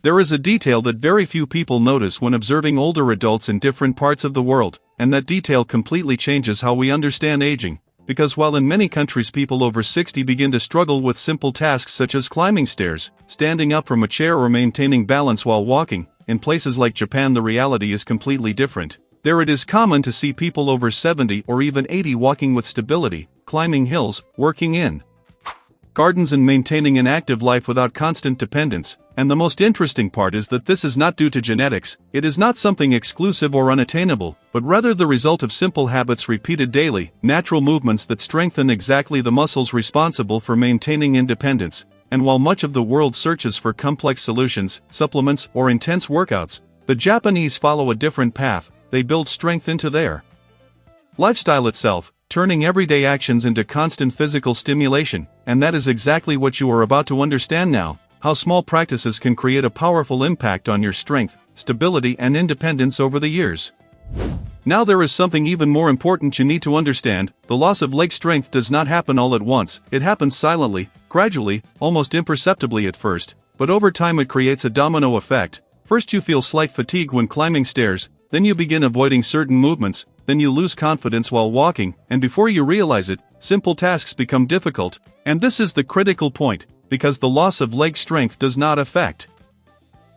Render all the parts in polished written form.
There is a detail that very few people notice when observing older adults in different parts of the world, and that detail completely changes how we understand aging. Because while in many countries people over 60 begin to struggle with simple tasks such as climbing stairs, standing up from a chair or maintaining balance while walking, in places like Japan the reality is completely different. There it is common to see people over 70 or even 80 walking with stability, climbing hills, working in gardens and maintaining an active life without constant dependence. And the most interesting part is that this is not due to genetics, it is not something exclusive or unattainable, but rather the result of simple habits repeated daily, natural movements that strengthen exactly the muscles responsible for maintaining independence. And while much of the world searches for complex solutions, supplements, or intense workouts, the Japanese follow a different path. They build strength into their lifestyle itself, turning everyday actions into constant physical stimulation. And that is exactly what you are about to understand now. How small practices can create a powerful impact on your strength, stability, and independence over the years. Now there is something even more important you need to understand. The loss of leg strength does not happen all at once. It happens silently, gradually, almost imperceptibly at first, but over time it creates a domino effect. First you feel slight fatigue when climbing stairs, then you begin avoiding certain movements, then you lose confidence while walking, and before you realize it, simple tasks become difficult. And this is the critical point. Because the loss of leg strength does not affect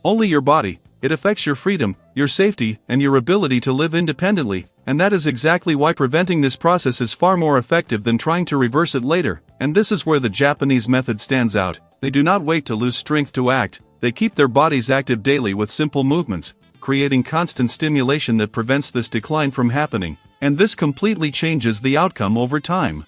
only your body, it affects your freedom, your safety, and your ability to live independently, and that is exactly why preventing this process is far more effective than trying to reverse it later. And this is where the Japanese method stands out. They do not wait to lose strength to act, they keep their bodies active daily with simple movements, creating constant stimulation that prevents this decline from happening, and this completely changes the outcome over time.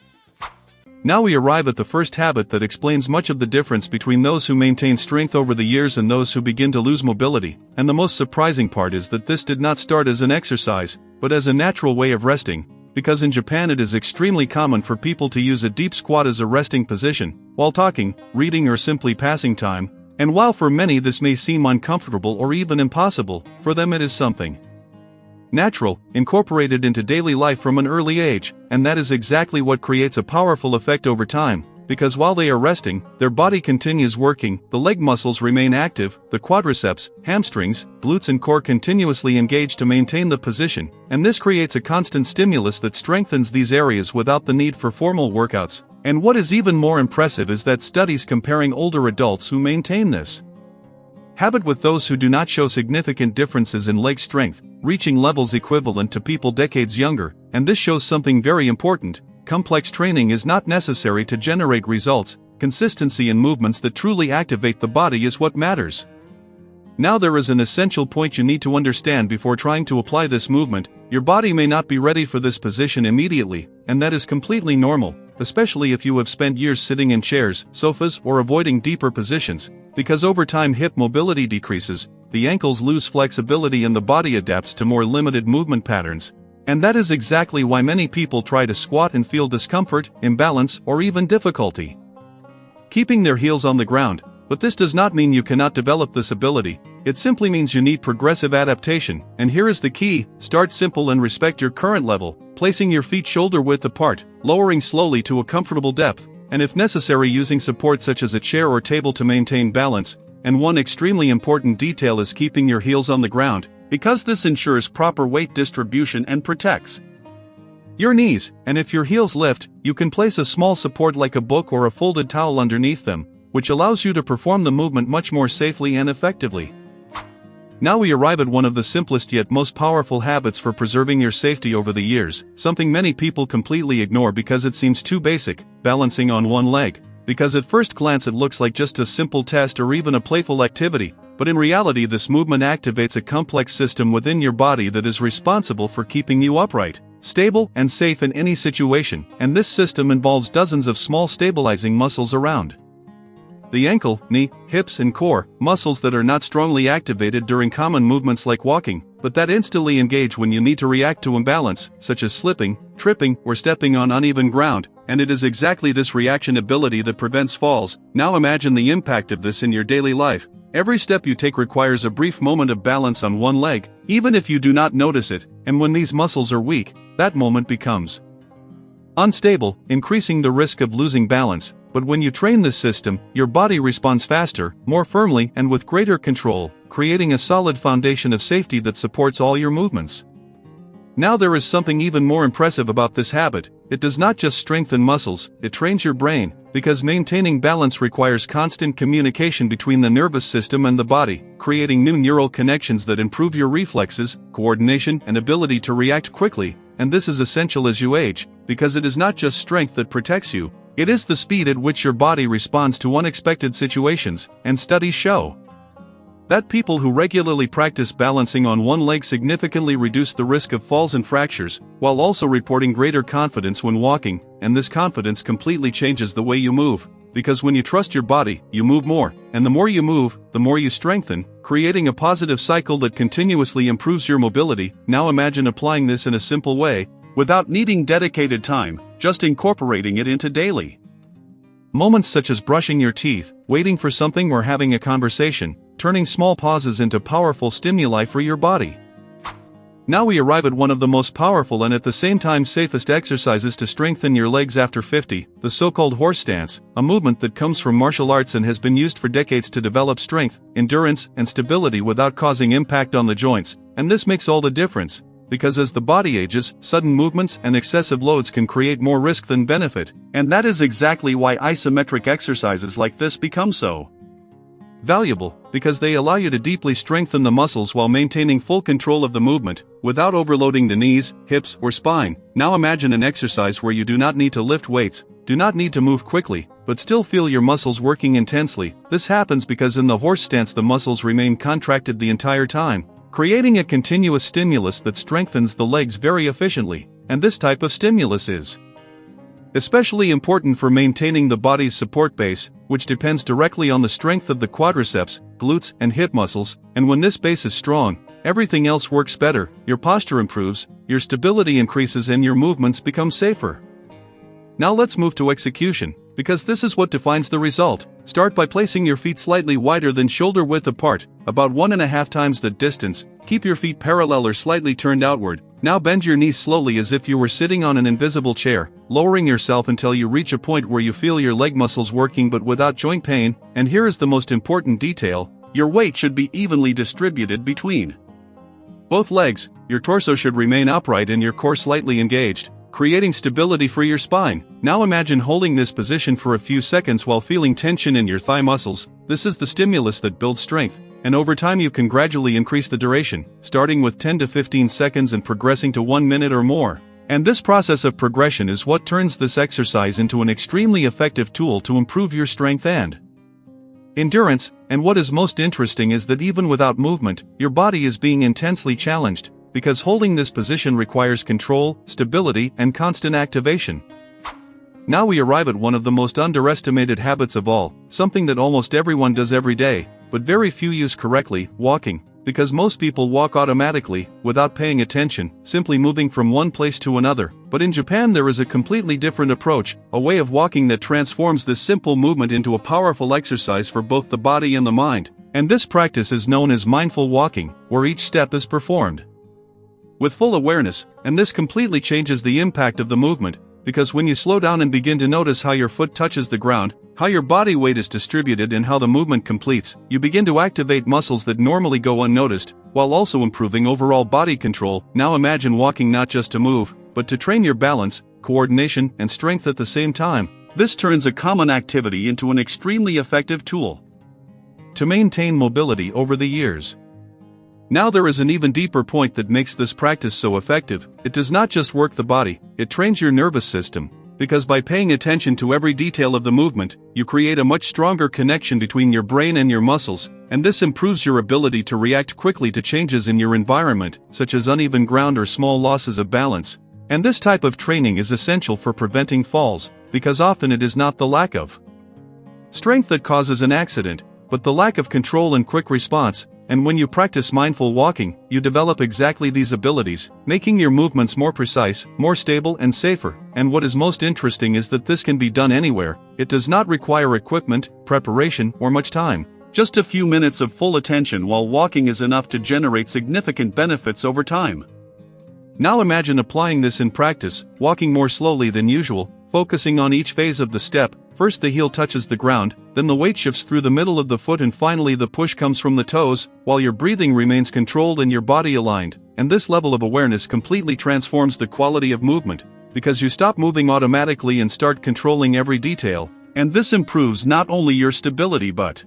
Now we arrive at the first habit that explains much of the difference between those who maintain strength over the years and those who begin to lose mobility, and the most surprising part is that this did not start as an exercise, but as a natural way of resting, because in Japan it is extremely common for people to use a deep squat as a resting position, while talking, reading, or simply passing time, and while for many this may seem uncomfortable or even impossible, for them it is something natural, incorporated into daily life from an early age, and that is exactly what creates a powerful effect over time, because while they are resting, their body continues working, the leg muscles remain active, the quadriceps, hamstrings, glutes and core continuously engage to maintain the position, and this creates a constant stimulus that strengthens these areas without the need for formal workouts. And what is even more impressive is that studies comparing older adults who maintain this habit with those who do not show significant differences in leg strength, reaching levels equivalent to people decades younger, and this shows something very important. Complex training is not necessary to generate results. Consistency in movements that truly activate the body is what matters. Now there is an essential point you need to understand before trying to apply this movement. Your body may not be ready for this position immediately, and that is completely normal, especially if you have spent years sitting in chairs, sofas, or avoiding deeper positions, because over time hip mobility decreases, the ankles lose flexibility and the body adapts to more limited movement patterns. And that is exactly why many people try to squat and feel discomfort, imbalance, or even difficulty keeping their heels on the ground. But this does not mean you cannot develop this ability, it simply means you need progressive adaptation. And here is the key: start simple and respect your current level, placing your feet shoulder width apart, lowering slowly to a comfortable depth, and if necessary using support such as a chair or table to maintain balance. And one extremely important detail is keeping your heels on the ground, because this ensures proper weight distribution and protects your knees. And if your heels lift, you can place a small support like a book or a folded towel underneath them, which allows you to perform the movement much more safely and effectively. Now we arrive at one of the simplest yet most powerful habits for preserving your safety over the years, something many people completely ignore because it seems too basic: balancing on one leg. Because at first glance it looks like just a simple test or even a playful activity, but in reality this movement activates a complex system within your body that is responsible for keeping you upright, stable, and safe in any situation, and this system involves dozens of small stabilizing muscles around the ankle, knee, hips, and core, muscles that are not strongly activated during common movements like walking, but that instantly engage when you need to react to imbalance, such as slipping, tripping, or stepping on uneven ground, and it is exactly this reaction ability that prevents falls. Now imagine the impact of this in your daily life. Every step you take requires a brief moment of balance on one leg, even if you do not notice it, and when these muscles are weak, that moment becomes unstable, increasing the risk of losing balance. But when you train this system, your body responds faster, more firmly, and with greater control, creating a solid foundation of safety that supports all your movements. Now there is something even more impressive about this habit. It does not just strengthen muscles, it trains your brain, because maintaining balance requires constant communication between the nervous system and the body, creating new neural connections that improve your reflexes, coordination, and ability to react quickly. And this is essential as you age, because it is not just strength that protects you, it is the speed at which your body responds to unexpected situations, and studies show that people who regularly practice balancing on one leg significantly reduce the risk of falls and fractures, while also reporting greater confidence when walking, and this confidence completely changes the way you move, because when you trust your body, you move more, and the more you move, the more you strengthen, creating a positive cycle that continuously improves your mobility. Now imagine applying this in a simple way, without needing dedicated time, just incorporating it into daily moments such as brushing your teeth, waiting for something, or having a conversation, turning small pauses into powerful stimuli for your body. Now we arrive at one of the most powerful and at the same time safest exercises to strengthen your legs after 50, the so-called horse stance, a movement that comes from martial arts and has been used for decades to develop strength, endurance, and stability without causing impact on the joints. And this makes all the difference, because as the body ages, sudden movements and excessive loads can create more risk than benefit, and that is exactly why isometric exercises like this become so valuable, because they allow you to deeply strengthen the muscles while maintaining full control of the movement, without overloading the knees, hips, or spine. Now imagine an exercise where you do not need to lift weights, do not need to move quickly, but still feel your muscles working intensely. This happens because in the horse stance the muscles remain contracted the entire time, creating a continuous stimulus that strengthens the legs very efficiently, and this type of stimulus is especially important for maintaining the body's support base, which depends directly on the strength of the quadriceps, glutes, and hip muscles, and when this base is strong, everything else works better, your posture improves, your stability increases, and your movements become safer. Now let's move to execution, because this is what defines the result. Start by placing your feet slightly wider than shoulder width apart, about 1.5 times the distance. Keep your feet parallel or slightly turned outward. Now bend your knees slowly as if you were sitting on an invisible chair, lowering yourself until you reach a point where you feel your leg muscles working but without joint pain. And here is the most important detail: your weight should be evenly distributed between both legs. Your torso should remain upright and your core slightly engaged, creating stability for your spine. Now imagine holding this position for a few seconds while feeling tension in your thigh muscles. This is the stimulus that builds strength, and over time you can gradually increase the duration, starting with 10 to 15 seconds and progressing to 1 minute or more. And this process of progression is what turns this exercise into an extremely effective tool to improve your strength and endurance. And what is most interesting is that even without movement, your body is being intensely challenged, because holding this position requires control, stability, and constant activation. Now we arrive at one of the most underestimated habits of all, something that almost everyone does every day, but very few use correctly: walking. Because most people walk automatically, without paying attention, simply moving from one place to another. But in Japan there is a completely different approach, a way of walking that transforms this simple movement into a powerful exercise for both the body and the mind. And this practice is known as mindful walking, where each step is performed with full awareness, and this completely changes the impact of the movement, because when you slow down and begin to notice how your foot touches the ground, how your body weight is distributed, and how the movement completes, you begin to activate muscles that normally go unnoticed, while also improving overall body control. Now imagine walking not just to move, but to train your balance, coordination, and strength at the same time. This turns a common activity into an extremely effective tool to maintain mobility over the years. Now there is an even deeper point that makes this practice so effective. It does not just work the body, it trains your nervous system, because by paying attention to every detail of the movement, you create a much stronger connection between your brain and your muscles, and this improves your ability to react quickly to changes in your environment, such as uneven ground or small losses of balance. And this type of training is essential for preventing falls, because often it is not the lack of strength that causes an accident, but the lack of control and quick response. And when you practice mindful walking, you develop exactly these abilities, making your movements more precise, more stable, and safer. And what is most interesting is that this can be done anywhere. It does not require equipment, preparation, or much time. Just a few minutes of full attention while walking is enough to generate significant benefits over time. Now imagine applying this in practice, walking more slowly than usual, focusing on each phase of the step, First the heel touches the ground, then the weight shifts through the middle of the foot, and finally the push comes from the toes, while your breathing remains controlled and your body aligned. And this level of awareness completely transforms the quality of movement, because you stop moving automatically and start controlling every detail. And this improves not only your stability but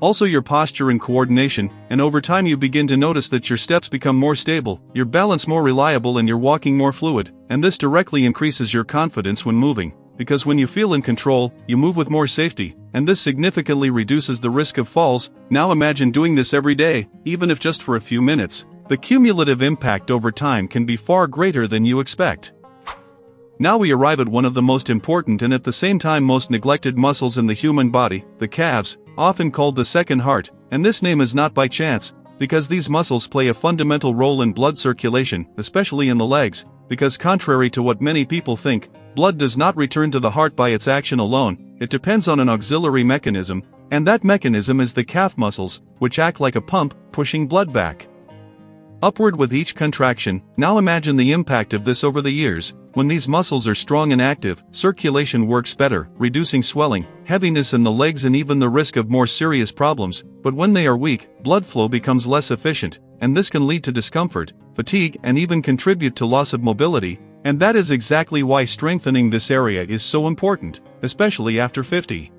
also your posture and coordination, and over time you begin to notice that your steps become more stable, your balance more reliable, and your walking more fluid. And this directly increases your confidence when moving, because when you feel in control, you move with more safety, and this significantly reduces the risk of falls. Now imagine doing this every day, even if just for a few minutes. The cumulative impact over time can be far greater than you expect. Now we arrive at one of the most important and at the same time most neglected muscles in the human body, the calves, often called the second heart. And this name is not by chance, because these muscles play a fundamental role in blood circulation, especially in the legs, because contrary to what many people think, blood does not return to the heart by its action alone. It depends on an auxiliary mechanism, and that mechanism is the calf muscles, which act like a pump, pushing blood back upward with each contraction. Now imagine the impact of this over the years. When these muscles are strong and active, circulation works better, reducing swelling, heaviness in the legs, and even the risk of more serious problems. But when they are weak, blood flow becomes less efficient, and this can lead to discomfort, fatigue, and even contribute to loss of mobility. And that is exactly why strengthening this area is so important, especially after 50.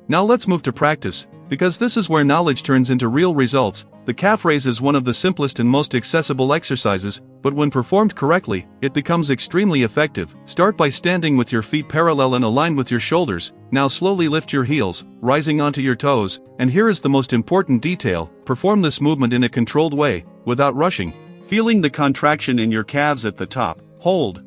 Now let's move to practice, because this is where knowledge turns into real results. The calf raise is one of the simplest and most accessible exercises, but when performed correctly, it becomes extremely effective. Start by standing with your feet parallel and aligned with your shoulders. Now slowly lift your heels, rising onto your toes, and here is the most important detail: perform this movement in a controlled way, without rushing. Feeling the contraction in your calves at the top, hold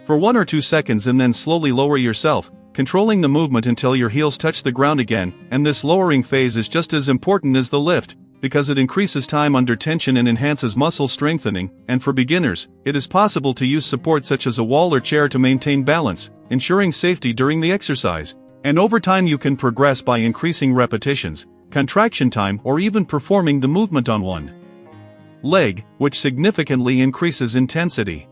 for 1 or 2 seconds and then slowly lower yourself, controlling the movement until your heels touch the ground again. And this lowering phase is just as important as the lift, because it increases time under tension and enhances muscle strengthening. And for beginners, it is possible to use support such as a wall or chair to maintain balance, ensuring safety during the exercise. And over time you can progress by increasing repetitions, contraction time, or even performing the movement on one leg, which significantly increases intensity.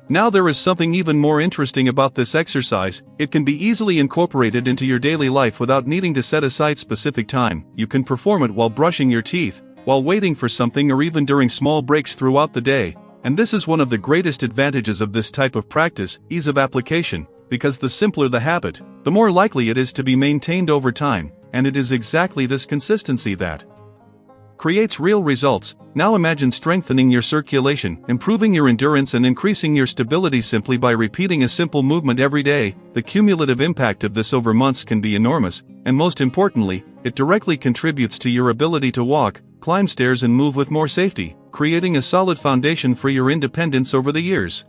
Now there is something even more interesting about this exercise. It can be easily incorporated into your daily life without needing to set aside specific time. You can perform it while brushing your teeth, while waiting for something, or even during small breaks throughout the day. And this is one of the greatest advantages of this type of practice: ease of application, because the simpler the habit, the more likely it is to be maintained over time. And it is exactly this consistency that creates real results. Now imagine strengthening your circulation, improving your endurance, and increasing your stability simply by repeating a simple movement every day. The cumulative impact of this over months can be enormous, and most importantly, it directly contributes to your ability to walk, climb stairs, and move with more safety, creating a solid foundation for your independence over the years.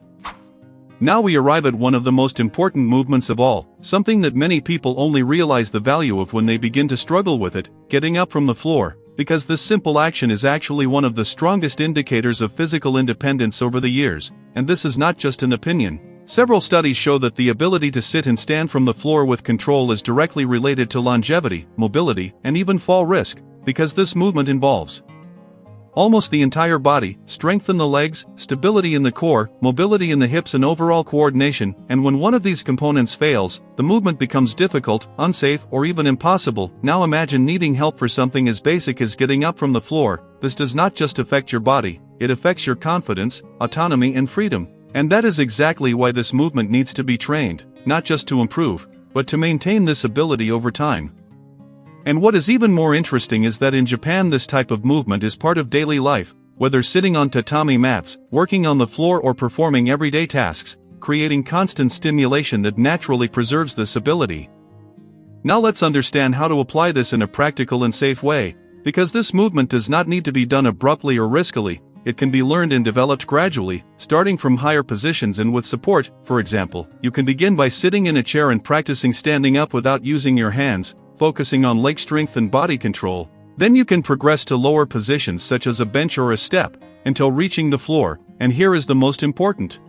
Now we arrive at one of the most important movements of all, something that many people only realize the value of when they begin to struggle with it: getting up from the floor. Because this simple action is actually one of the strongest indicators of physical independence over the years. And this is not just an opinion. Several studies show that the ability to sit and stand from the floor with control is directly related to longevity, mobility, and even fall risk, because this movement involves almost the entire body, strength in the legs, stability in the core, mobility in the hips, and overall coordination. And when one of these components fails, the movement becomes difficult, unsafe, or even impossible. Now imagine needing help for something as basic as getting up from the floor. This does not just affect your body, it affects your confidence, autonomy, and freedom. And that is exactly why this movement needs to be trained, not just to improve, but to maintain this ability over time. And what is even more interesting is that in Japan this type of movement is part of daily life, whether sitting on tatami mats, working on the floor, or performing everyday tasks, creating constant stimulation that naturally preserves this ability. Now let's understand how to apply this in a practical and safe way, because this movement does not need to be done abruptly or riskily. It can be learned and developed gradually, starting from higher positions and with support. For example, you can begin by sitting in a chair and practicing standing up without using your hands, focusing on leg strength and body control. Then you can progress to lower positions such as a bench or a step, until reaching the floor. And here is the most important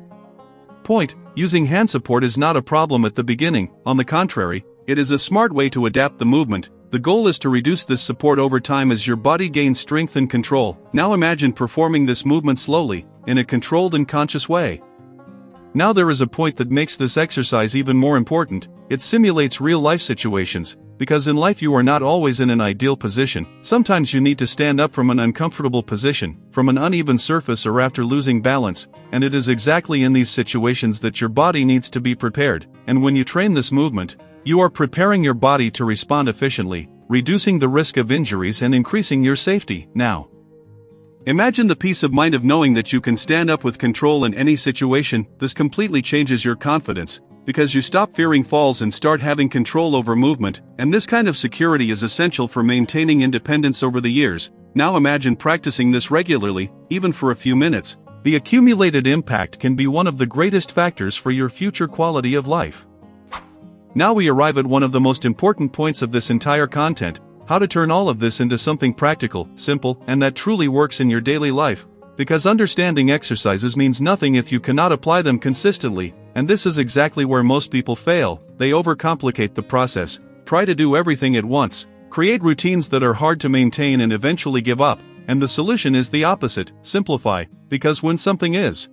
point: using hand support is not a problem at the beginning. On the contrary, it is a smart way to adapt the movement. The goal is to reduce this support over time as your body gains strength and control. Now imagine performing this movement slowly, in a controlled and conscious way. Now there is a point that makes this exercise even more important, it simulates real-life situations, because in life you are not always in an ideal position. Sometimes you need to stand up from an uncomfortable position, from an uneven surface or after losing balance, and it is exactly in these situations that your body needs to be prepared. And when you train this movement, you are preparing your body to respond efficiently, reducing the risk of injuries and increasing your safety. Now, imagine the peace of mind of knowing that you can stand up with control in any situation. This completely changes your confidence, because you stop fearing falls and start having control over movement, and this kind of security is essential for maintaining independence over the years. Now imagine practicing this regularly, even for a few minutes. The accumulated impact can be one of the greatest factors for your future quality of life. Now we arrive at one of the most important points of this entire content: how to turn all of this into something practical, simple, and that truly works in your daily life. Because understanding exercises means nothing if you cannot apply them consistently, and this is exactly where most people fail. They overcomplicate the process, try to do everything at once, create routines that are hard to maintain and eventually give up. And the solution is the opposite: simplify, because when something is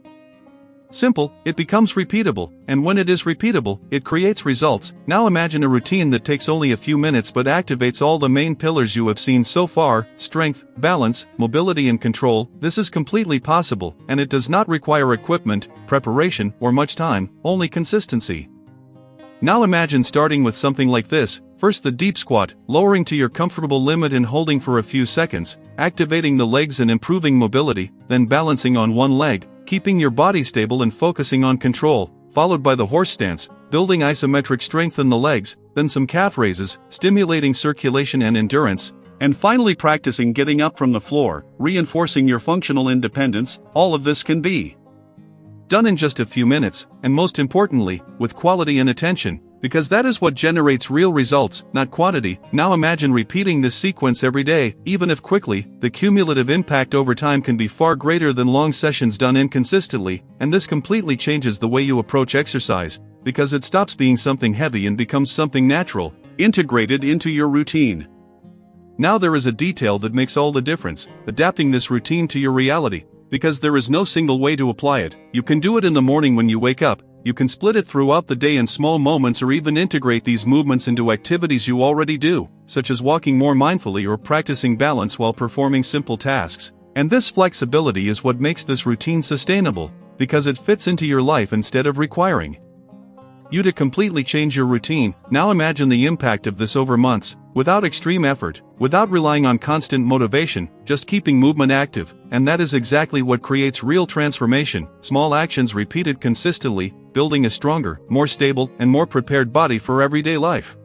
simple, it becomes repeatable, and when it is repeatable, it creates results. Now imagine a routine that takes only a few minutes but activates all the main pillars you have seen so far: strength, balance, mobility and control. This is completely possible, and it does not require equipment, preparation, or much time, only consistency. Now imagine starting with something like this: first the deep squat, lowering to your comfortable limit and holding for a few seconds, activating the legs and improving mobility, then balancing on one leg, keeping your body stable and focusing on control, followed by the horse stance, building isometric strength in the legs, then some calf raises, stimulating circulation and endurance, and finally practicing getting up from the floor, reinforcing your functional independence. All of this can be done in just a few minutes, and most importantly, with quality and attention, because that is what generates real results, not quantity. Now imagine repeating this sequence every day, even if quickly. The cumulative impact over time can be far greater than long sessions done inconsistently, and this completely changes the way you approach exercise, because it stops being something heavy and becomes something natural, integrated into your routine. Now there is a detail that makes all the difference: adapting this routine to your reality. Because there is no single way to apply it. You can do it in the morning when you wake up, you can split it throughout the day in small moments, or even integrate these movements into activities you already do, such as walking more mindfully or practicing balance while performing simple tasks. And this flexibility is what makes this routine sustainable, because it fits into your life instead of requiring you to completely change your routine. Now imagine the impact of this over months, without extreme effort, without relying on constant motivation, just keeping movement active, and that is exactly what creates real transformation: small actions repeated consistently, building a stronger, more stable, and more prepared body for everyday life.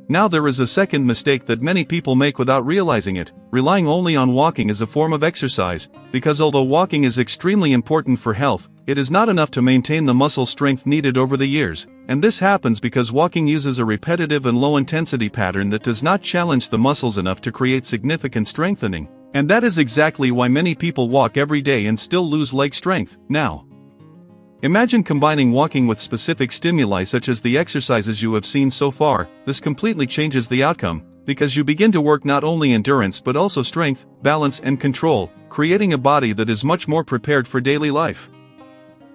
Now there is a second mistake that many people make without realizing it: relying only on walking as a form of exercise, because although walking is extremely important for health, it is not enough to maintain the muscle strength needed over the years. And this happens because walking uses a repetitive and low-intensity pattern that does not challenge the muscles enough to create significant strengthening. And that is exactly why many people walk every day and still lose leg strength. Now, imagine combining walking with specific stimuli such as the exercises you have seen so far. This completely changes the outcome, because you begin to work not only endurance but also strength, balance and control, creating a body that is much more prepared for daily life.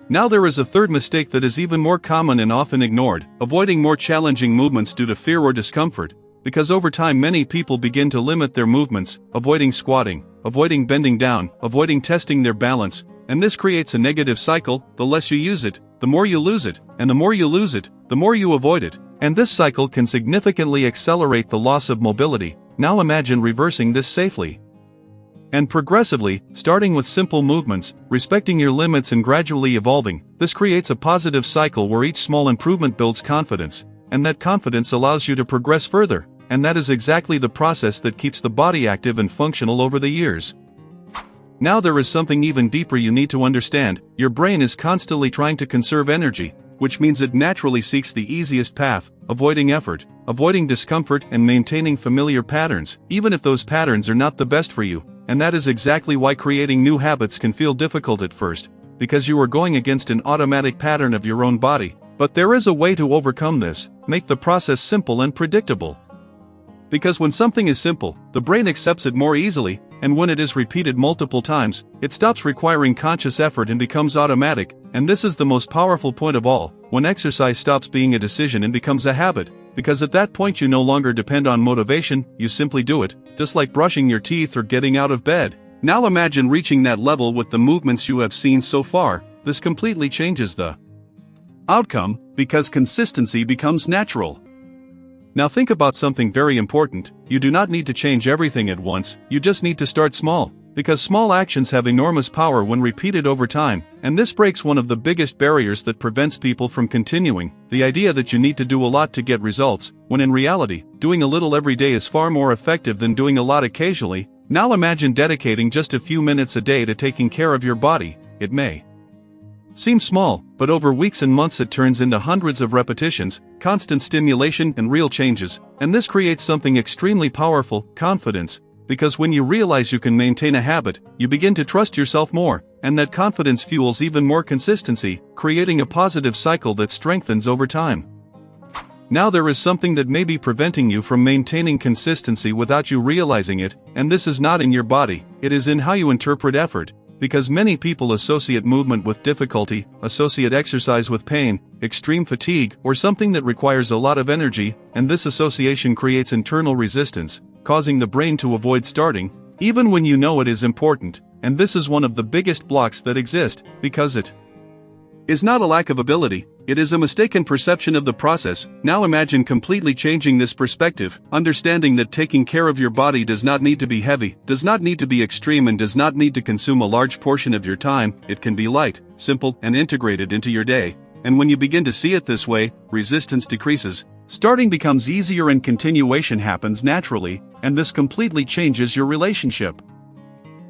Now there is a third mistake that is even more common and often ignored: avoiding more challenging movements due to fear or discomfort. Because over time many people begin to limit their movements, avoiding squatting, avoiding bending down, avoiding testing their balance, and this creates a negative cycle. The less you use it, the more you lose it, and the more you lose it, the more you avoid it, and this cycle can significantly accelerate the loss of mobility. Now imagine reversing this safely and progressively, starting with simple movements, respecting your limits and gradually evolving. This creates a positive cycle where each small improvement builds confidence, and that confidence allows you to progress further, and that is exactly the process that keeps the body active and functional over the years. Now there is something even deeper you need to understand: your brain is constantly trying to conserve energy, which means it naturally seeks the easiest path, avoiding effort, avoiding discomfort and maintaining familiar patterns, even if those patterns are not the best for you. And that is exactly why creating new habits can feel difficult at first, because you are going against an automatic pattern of your own body. But there is a way to overcome this: make the process simple and predictable. Because when something is simple, the brain accepts it more easily, and when it is repeated multiple times, it stops requiring conscious effort and becomes automatic, and this is the most powerful point of all, when exercise stops being a decision and becomes a habit, because at that point you no longer depend on motivation, you simply do it, just like brushing your teeth or getting out of bed. Now imagine reaching that level with the movements you have seen so far. This completely changes the outcome, because consistency becomes natural. Now think about something very important. You do not need to change everything at once, you just need to start small, because small actions have enormous power when repeated over time, and this breaks one of the biggest barriers that prevents people from continuing, the idea that you need to do a lot to get results, when in reality, doing a little every day is far more effective than doing a lot occasionally. Now imagine dedicating just a few minutes a day to taking care of your body. It may seem small, but over weeks and months it turns into hundreds of repetitions, constant stimulation and real changes, and this creates something extremely powerful, confidence, because when you realize you can maintain a habit, you begin to trust yourself more, and that confidence fuels even more consistency, creating a positive cycle that strengthens over time. Now there is something that may be preventing you from maintaining consistency without you realizing it, and this is not in your body, it is in how you interpret effort. Because many people associate movement with difficulty, associate exercise with pain, extreme fatigue, or something that requires a lot of energy, and this association creates internal resistance, causing the brain to avoid starting, even when you know it is important, and this is one of the biggest blocks that exist, because it is not a lack of ability, it is a mistaken perception of the process. Now imagine completely changing this perspective, understanding that taking care of your body does not need to be heavy, does not need to be extreme, and does not need to consume a large portion of your time. It can be light, simple, and integrated into your day. And when you begin to see it this way, resistance decreases, starting becomes easier and continuation happens naturally, and this completely changes your relationship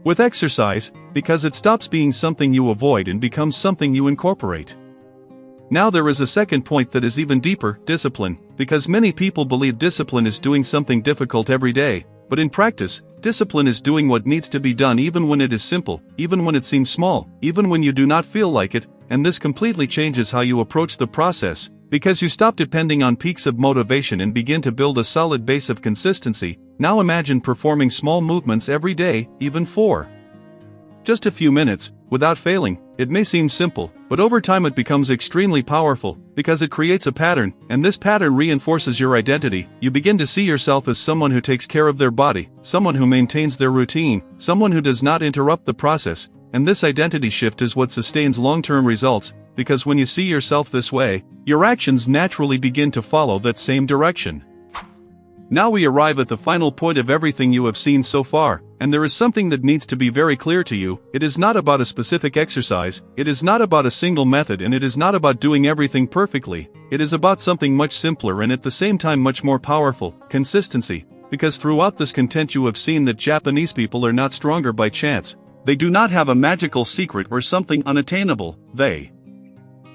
with exercise, because it stops being something you avoid and becomes something you incorporate. Now there is a second point that is even deeper, discipline, because many people believe discipline is doing something difficult every day, but in practice, discipline is doing what needs to be done even when it is simple, even when it seems small, even when you do not feel like it, and this completely changes how you approach the process, because you stop depending on peaks of motivation and begin to build a solid base of consistency. Now imagine performing small movements every day, even for just a few minutes, without failing. It may seem simple, but over time it becomes extremely powerful, because it creates a pattern, and this pattern reinforces your identity. You begin to see yourself as someone who takes care of their body, someone who maintains their routine, someone who does not interrupt the process, and this identity shift is what sustains long-term results, because when you see yourself this way, your actions naturally begin to follow that same direction. Now we arrive at the final point of everything you have seen so far, and there is something that needs to be very clear to you. It is not about a specific exercise, it is not about a single method, and it is not about doing everything perfectly. It is about something much simpler and at the same time much more powerful: consistency. Because throughout this content you have seen that Japanese people are not stronger by chance. They do not have a magical secret or something unattainable. They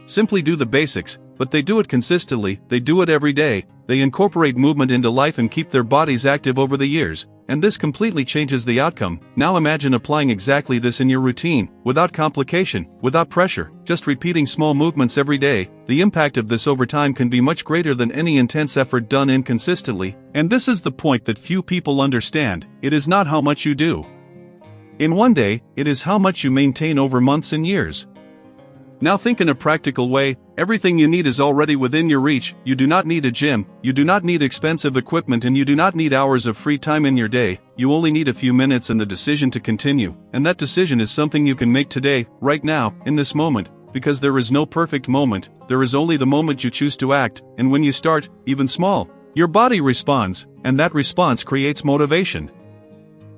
simply do the basics, but they do it consistently, they do it every day, they incorporate movement into life and keep their bodies active over the years, and this completely changes the outcome. Now imagine applying exactly this in your routine, without complication, without pressure, just repeating small movements every day. The impact of this over time can be much greater than any intense effort done inconsistently, and this is the point that few people understand. It is not how much you do in one day, it is how much you maintain over months and years. Now think in a practical way. Everything you need is already within your reach. You do not need a gym, you do not need expensive equipment, and you do not need hours of free time in your day. You only need a few minutes and the decision to continue, and that decision is something you can make today, right now, in this moment, because there is no perfect moment, there is only the moment you choose to act, and when you start, even small, your body responds, and that response creates motivation,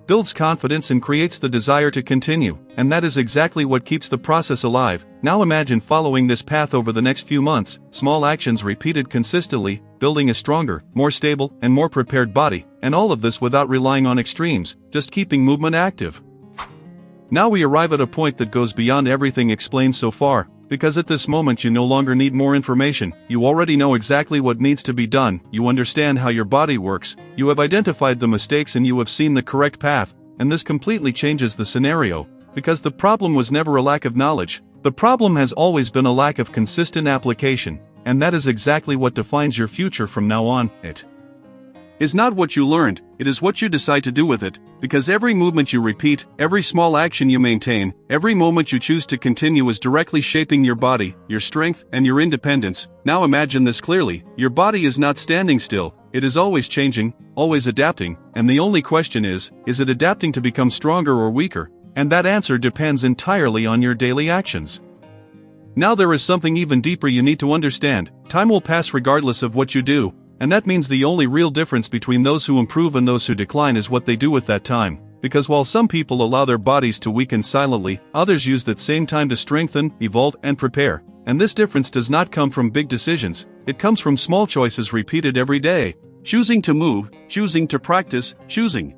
builds confidence, and creates the desire to continue, and that is exactly what keeps the process alive. Now imagine following this path over the next few months, small actions repeated consistently, building a stronger, more stable, and more prepared body, and all of this without relying on extremes, just keeping movement active. Now we arrive at a point that goes beyond everything explained so far, because at this moment you no longer need more information. You already know exactly what needs to be done, you understand how your body works, you have identified the mistakes, and you have seen the correct path, and this completely changes the scenario, because the problem was never a lack of knowledge. The problem has always been a lack of consistent application, and that is exactly what defines your future from now on. It is not what you learned, it is what you decide to do with it, because every movement you repeat, every small action you maintain, every moment you choose to continue is directly shaping your body, your strength, and your independence. Now imagine this clearly, your body is not standing still, it is always changing, always adapting, and the only question is it adapting to become stronger or weaker? And that answer depends entirely on your daily actions. Now there is something even deeper you need to understand. Time will pass regardless of what you do, and that means the only real difference between those who improve and those who decline is what they do with that time. Because while some people allow their bodies to weaken silently, others use that same time to strengthen, evolve, and prepare. And this difference does not come from big decisions, it comes from small choices repeated every day. Choosing to move, choosing to practice, choosing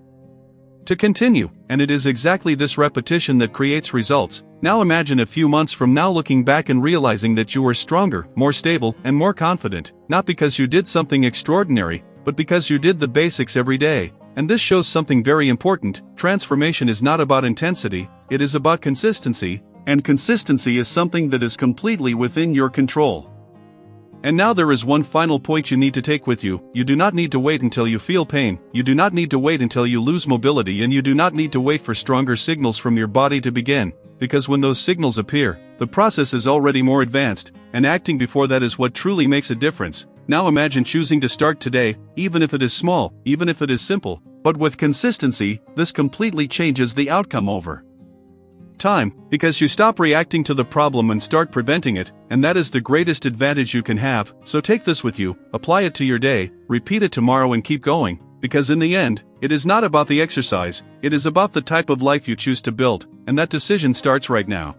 to continue, and it is exactly this repetition that creates results. Now imagine a few months from now looking back and realizing that you are stronger, more stable, and more confident, not because you did something extraordinary, but because you did the basics every day. And this shows something very important: transformation is not about intensity, it is about consistency, and consistency is something that is completely within your control. And now there is one final point you need to take with you. You do not need to wait until you feel pain, you do not need to wait until you lose mobility, and you do not need to wait for stronger signals from your body to begin, because when those signals appear, the process is already more advanced, and acting before that is what truly makes a difference. Now imagine choosing to start today, even if it is small, even if it is simple, but with consistency, this completely changes the outcome over time, because you stop reacting to the problem and start preventing it, and that is the greatest advantage you can have. So take this with you, apply it to your day, repeat it tomorrow, and keep going, because in the end, it is not about the exercise, it is about the type of life you choose to build, and that decision starts right now.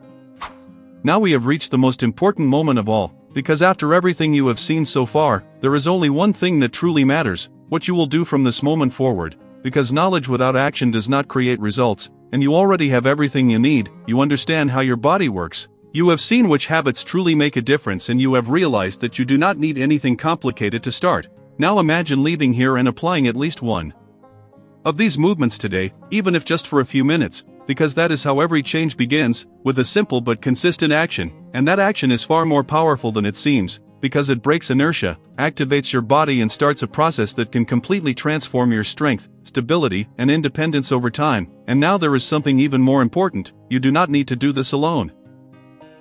Now we have reached the most important moment of all, because after everything you have seen so far, there is only one thing that truly matters: what you will do from this moment forward. Because knowledge without action does not create results, and you already have everything you need. You understand how your body works. You have seen which habits truly make a difference, and you have realized that you do not need anything complicated to start. Now imagine leaving here and applying at least one of these movements today, even if just for a few minutes, because that is how every change begins, with a simple but consistent action, and that action is far more powerful than it seems, because it breaks inertia, activates your body, and starts a process that can completely transform your strength, stability, and independence over time. And now there is something even more important: you do not need to do this alone.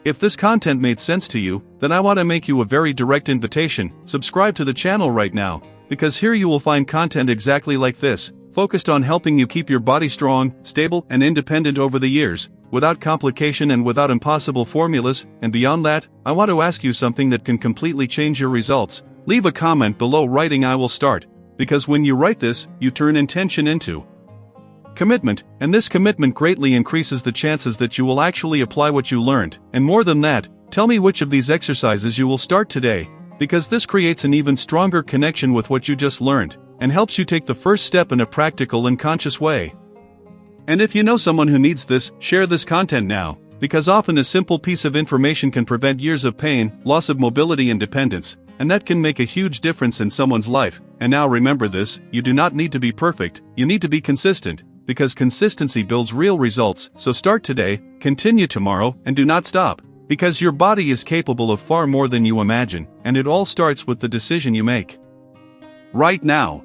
If this content made sense to you, then I want to make you a very direct invitation: subscribe to the channel right now, because here you will find content exactly like this, focused on helping you keep your body strong, stable, and independent over the years, without complication and without impossible formulas. And beyond that, I want to ask you something that can completely change your results. Leave a comment below writing "I will start," because when you write this, you turn intention into commitment, and this commitment greatly increases the chances that you will actually apply what you learned. And more than that, tell me which of these exercises you will start today, because this creates an even stronger connection with what you just learned, and helps you take the first step in a practical and conscious way. And if you know someone who needs this, share this content now, because often a simple piece of information can prevent years of pain, loss of mobility, and dependence, and that can make a huge difference in someone's life. And now remember this: you do not need to be perfect, you need to be consistent, because consistency builds real results. So start today, continue tomorrow, and do not stop, because your body is capable of far more than you imagine, and it all starts with the decision you make right now.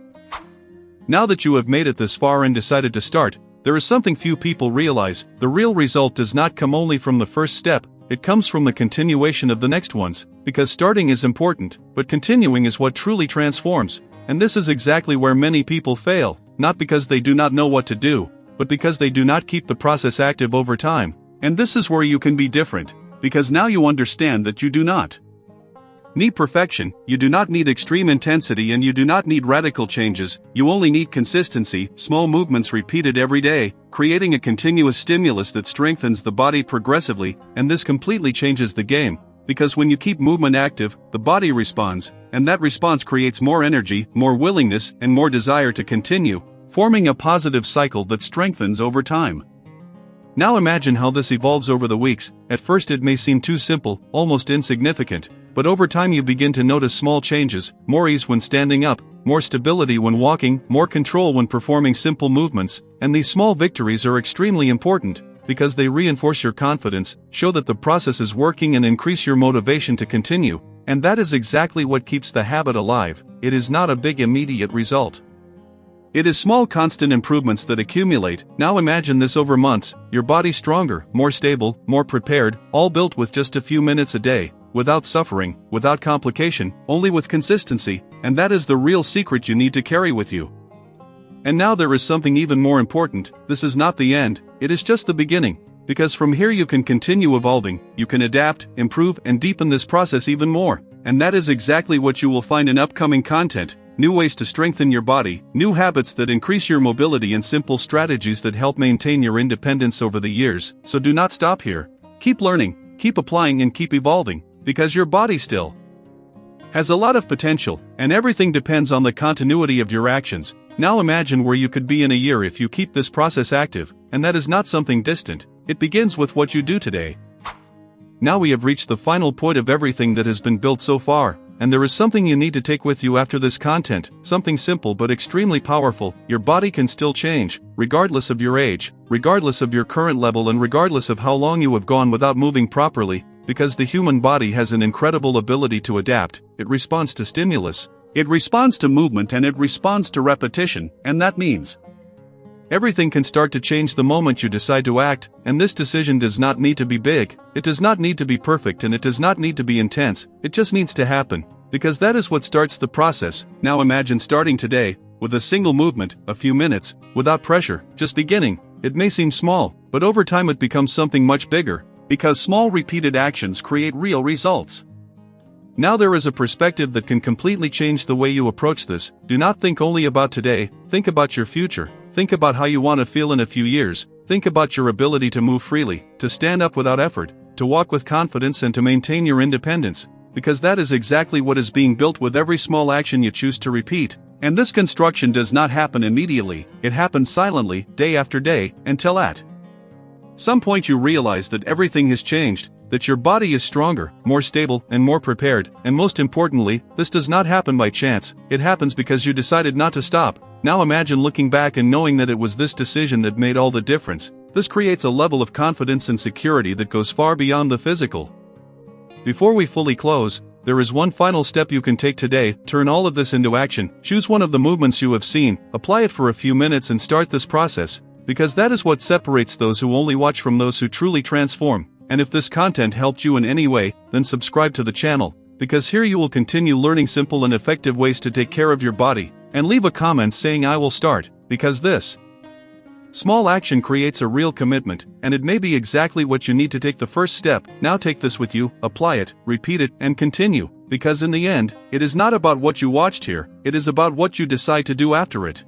Now that you have made it this far and decided to start, there is something few people realize: the real result does not come only from the first step, it comes from the continuation of the next ones, because starting is important, but continuing is what truly transforms. And this is exactly where many people fail, not because they do not know what to do, but because they do not keep the process active over time. And this is where you can be different, because now you understand that you do not need perfection, you do not need extreme intensity, and you do not need radical changes. You only need consistency, small movements repeated every day, creating a continuous stimulus that strengthens the body progressively. And this completely changes the game, because when you keep movement active, the body responds, and that response creates more energy, more willingness, and more desire to continue, forming a positive cycle that strengthens over time. Now imagine how this evolves over the weeks. At first it may seem too simple, almost insignificant, but over time you begin to notice small changes: more ease when standing up, more stability when walking, more control when performing simple movements. And these small victories are extremely important, because they reinforce your confidence, show that the process is working, and increase your motivation to continue. And that is exactly what keeps the habit alive. It is not a big immediate result. It is small constant improvements that accumulate. Now imagine this over months, your body stronger, more stable, more prepared, all built with just a few minutes a day, without suffering, without complication, only with consistency, and that is the real secret you need to carry with you. And now there is something even more important. This is not the end, it is just the beginning, because from here you can continue evolving, you can adapt, improve, and deepen this process even more, and that is exactly what you will find in upcoming content. New ways to strengthen your body, new habits that increase your mobility, and simple strategies that help maintain your independence over the years. So do not stop here. Keep learning, keep applying, and keep evolving, because your body still has a lot of potential, and everything depends on the continuity of your actions. Now imagine where you could be in a year if you keep this process active, and that is not something distant. It begins with what you do today. Now we have reached the final point of everything that has been built so far. And there is something you need to take with you after this content, something simple but extremely powerful. Your body can still change, regardless of your age, regardless of your current level, and regardless of how long you have gone without moving properly, because the human body has an incredible ability to adapt. It responds to stimulus, it responds to movement, and it responds to repetition, and that means everything can start to change the moment you decide to act, and this decision does not need to be big, it does not need to be perfect, and it does not need to be intense, it just needs to happen, because that is what starts the process. Now imagine starting today, with a single movement, a few minutes, without pressure, just beginning. It may seem small, but over time it becomes something much bigger, because small repeated actions create real results. Now there is a perspective that can completely change the way you approach this. Do not think only about today, think about your future. Think about how you want to feel in a few years. Think about your ability to move freely, to stand up without effort, to walk with confidence, and to maintain your independence, because that is exactly what is being built with every small action you choose to repeat. And this construction does not happen immediately, it happens silently, day after day, until at some point you realize that everything has changed, that your body is stronger, more stable, and more prepared, and most importantly, this does not happen by chance, it happens because you decided not to stop. Now imagine looking back and knowing that it was this decision that made all the difference. This creates a level of confidence and security that goes far beyond the physical. Before we fully close, there is one final step you can take today. Turn all of this into action. Choose one of the movements you have seen, apply it for a few minutes, and start this process, because that is what separates those who only watch from those who truly transform. And if this content helped you in any way, then subscribe to the channel, because here you will continue learning simple and effective ways to take care of your body. And leave a comment saying I will start, because this small action creates a real commitment, and it may be exactly what you need to take the first step. Now take this with you, apply it, repeat it, and continue, because in the end, it is not about what you watched here, it is about what you decide to do after it.